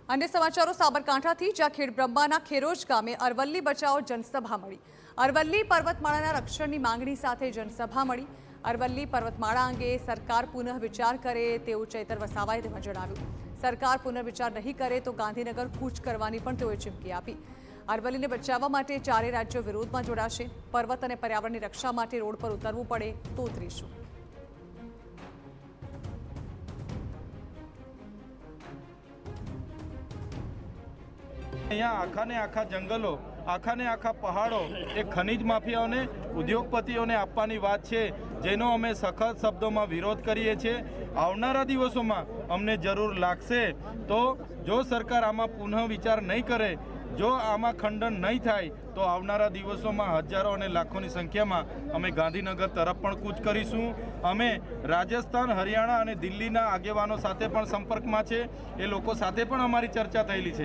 अन्य समाचारों साबरकांठाथी ज्यां खेड़ब्रह्माना खेरोज गामे अरवल्ली बचाओ जनसभा मळी। अरवल्ली पर्वतमाळाना रक्षणनी मांगणी साथे जनसभा मळी। अरवल्ली पर्वतमाळा अंगे सरकार पुनः विचार करे तेवुं चैतर वसावाए तेमणे जणाव्युं। सरकार पुनर्विचार नहीं करे तो गांधीनगर कूच करवानी पण तेओए चीमकी आपी। अरवल्लीने बचाववा माटे चारे राज्यो विरोधमां जोडाशे। पर्वत अने पर्यावरणनी रक्षा माटे रोड पर उतरवुं पड़े तो उतरीशुं। અહીંયા આખાને આખા જંગલો, આખાને આખા પહાડો એ ખનિજ માફિયાઓને, ઉદ્યોગપતિઓને આપવાની વાત છે, જેનો અમે સખત શબ્દોમાં વિરોધ કરીએ છીએ। આવનારા દિવસોમાં અમને જરૂર લાગશે તો જો સરકાર આમાં પુનઃ વિચાર નહીં કરે, જો આમાં ખંડન નહીં થાય તો આવનારા દિવસોમાં હજારો અને લાખોની સંખ્યામાં અમે ગાંધીનગર તરફ પણ કૂચ કરીશું। અમે રાજસ્થાન, હરિયાણા અને દિલ્હીના આગેવાનો સાથે પણ સંપર્કમાં છે, એ લોકો સાથે પણ અમારી ચર્ચા થયેલી છે।